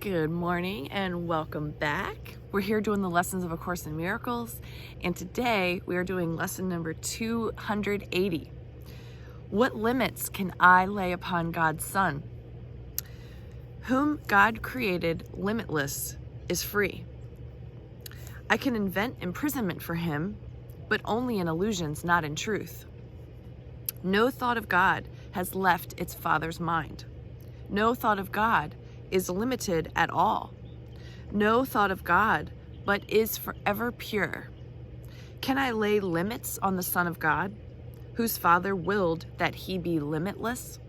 Good morning and welcome back. We're here doing the lessons of A Course in Miracles, and today we are doing lesson number 280. What limits can I lay upon God's Son? Whom God created limitless is free. I can invent imprisonment for him, but only in illusions, not in truth. No thought of God has left its Father's mind. No thought of God is limited at all. No thought of God, but is forever pure. Can I lay limits on the Son of God, whose Father willed that he be limitless,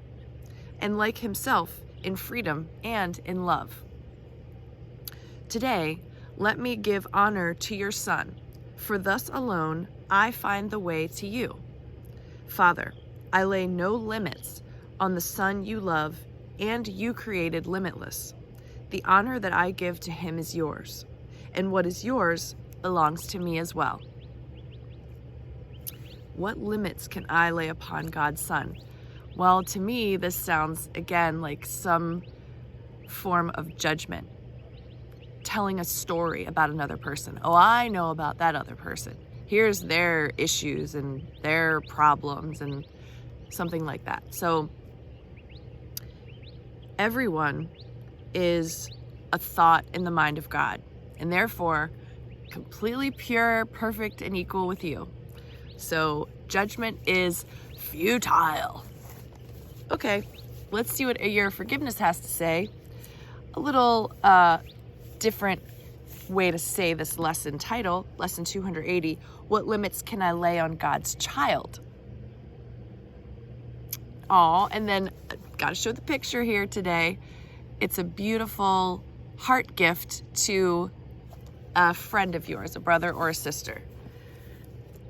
and like himself in freedom and in love? Today, let me give honor to your Son, for thus alone I find the way to you. Father, I lay no limits on the Son you love and you created limitless. The honor that I give to him is yours, and what is yours belongs to me as well. What limits can I lay upon God's Son? Well, to me, this sounds, again, like some form of judgment. Telling a story about another person. Oh, I know about that other person. Here's their issues and their problems and something like that. So everyone is a thought in the mind of God, and therefore completely pure, perfect, and equal with you. So judgment is futile. Okay, let's see what your forgiveness has to say. A little different way to say this lesson title, lesson 280, what limits can I lay on God's child? Aw, and then gotta show the picture here today. It's a beautiful heart gift to a friend of yours, a brother or a sister.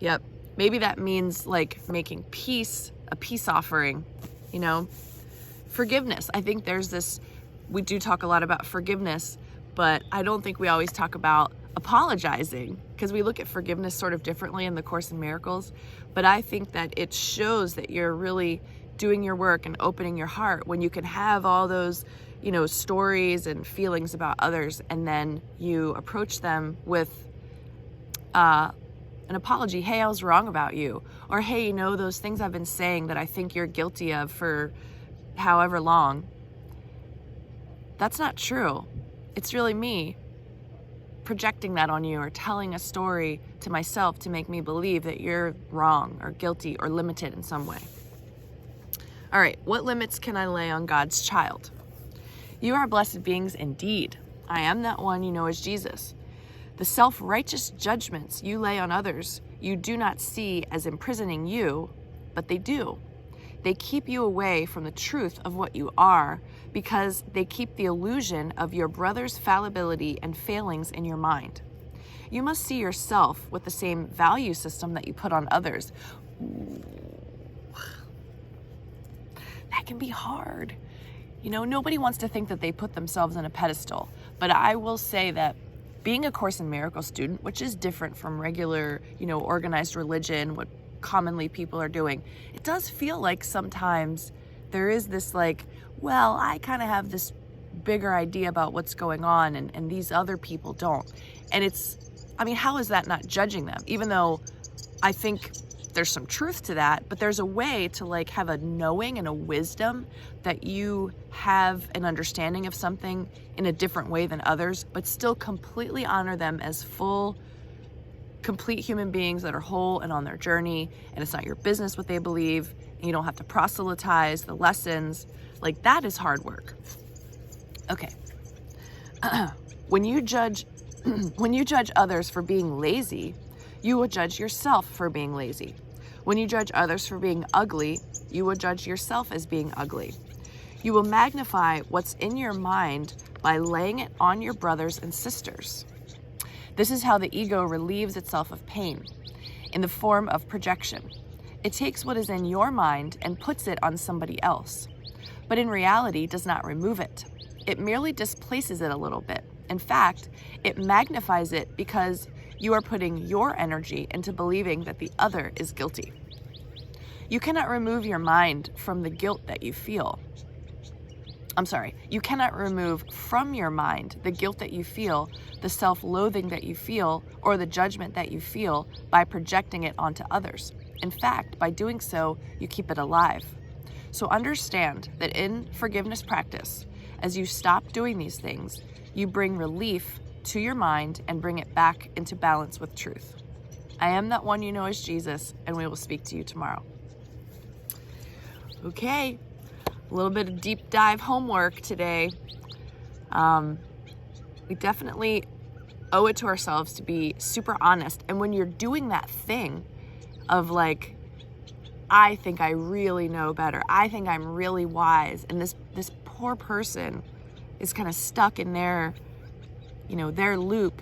Yep, maybe that means like making peace, a peace offering, you know. Forgiveness, I think there's this, we do talk a lot about forgiveness, but I don't think we always talk about apologizing, because we look at forgiveness sort of differently in the Course in Miracles. But I think that it shows that you're really doing your work and opening your heart when you can have all those, stories and feelings about others, and then you approach them with an apology. Hey, I was wrong about you. Or, hey, those things I've been saying that I think you're guilty of for however long, that's not true. It's really me projecting that on you, or telling a story to myself to make me believe that you're wrong or guilty or limited in some way. All right, what limits can I lay on God's child? You are blessed beings indeed. I am that one you know as Jesus. The self-righteous judgments you lay on others, you do not see as imprisoning you, but they do. They keep you away from the truth of what you are, because they keep the illusion of your brother's fallibility and failings in your mind. You must see yourself with the same value system that you put on others. That can be hard. Nobody wants to think that they put themselves on a pedestal. But I will say that being a Course in Miracles student, which is different from regular, organized religion, what commonly people are doing, it does feel like sometimes there is this I kind of have this bigger idea about what's going on, and these other people don't. And how is that not judging them? Even though I think there's some truth to that, but there's a way to have a knowing and a wisdom that you have an understanding of something in a different way than others, but still completely honor them as full, complete human beings that are whole and on their journey, and it's not your business what they believe, and you don't have to proselytize the lessons. That is hard work. Okay. When you judge others for being lazy, you will judge yourself for being lazy. When you judge others for being ugly, you will judge yourself as being ugly. You will magnify what's in your mind by laying it on your brothers and sisters. This is how the ego relieves itself of pain, in the form of projection. It takes what is in your mind and puts it on somebody else, but in reality does not remove it. It merely displaces it a little bit. In fact, it magnifies it because you are putting your energy into believing that the other is guilty. You cannot remove your mind from the guilt that you feel. You cannot remove from your mind the guilt that you feel, the self-loathing that you feel, or the judgment that you feel by projecting it onto others. In fact, by doing so, you keep it alive. So understand that in forgiveness practice, as you stop doing these things, you bring relief to your mind and bring it back into balance with truth. I am that one you know as Jesus, and we will speak to you tomorrow. Okay. A little bit of deep dive homework today. We definitely owe it to ourselves to be super honest. And when you're doing that thing of like, I think I really know better, I think I'm really wise, and this poor person is kind of stuck in their loop.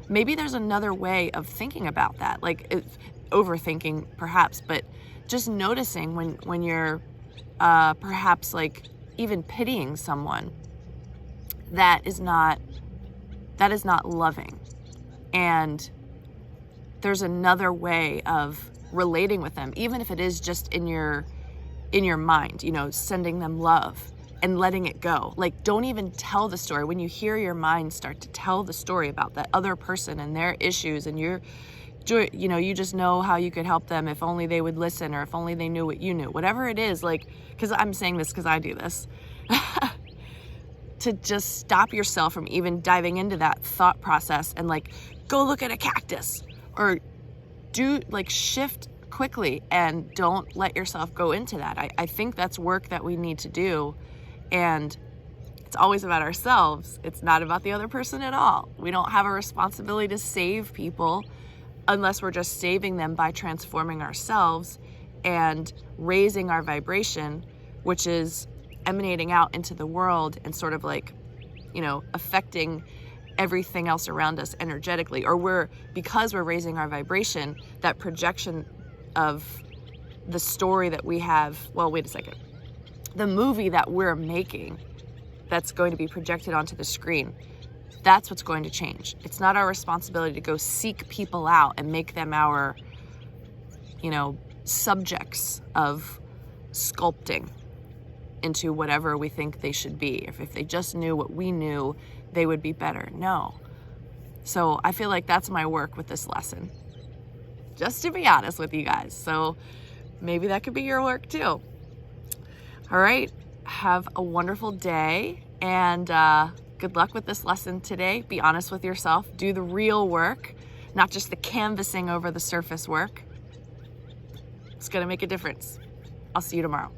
Maybe there's another way of thinking about that, like overthinking perhaps, but just noticing when you're perhaps like even pitying someone that is not loving. And there's another way of relating with them, even if it is just in your mind, sending them love and letting it go. Like, don't even tell the story. When you hear your mind start to tell the story about that other person and their issues, and you just know how you could help them if only they would listen, or if only they knew what you knew, whatever it is, like, because I'm saying this because I do this, to just stop yourself from even diving into that thought process and like, go look at a cactus, or shift quickly and don't let yourself go into that. I think that's work that we need to do. And it's always about ourselves. It's not about the other person at all. We don't have a responsibility to save people unless we're just saving them by transforming ourselves and raising our vibration, which is emanating out into the world and sort of like, affecting everything else around us energetically. Or because we're raising our vibration, that projection of the story that we have, the movie that we're making that's going to be projected onto the screen, that's what's going to change. It's not our responsibility to go seek people out and make them our, subjects of sculpting into whatever we think they should be. If they just knew what we knew, they would be better. No. So I feel like that's my work with this lesson, just to be honest with you guys. So maybe that could be your work too. All right. Have a wonderful day, and good luck with this lesson today. Be honest with yourself. Do the real work, not just the canvassing over the surface work. It's going to make a difference. I'll see you tomorrow.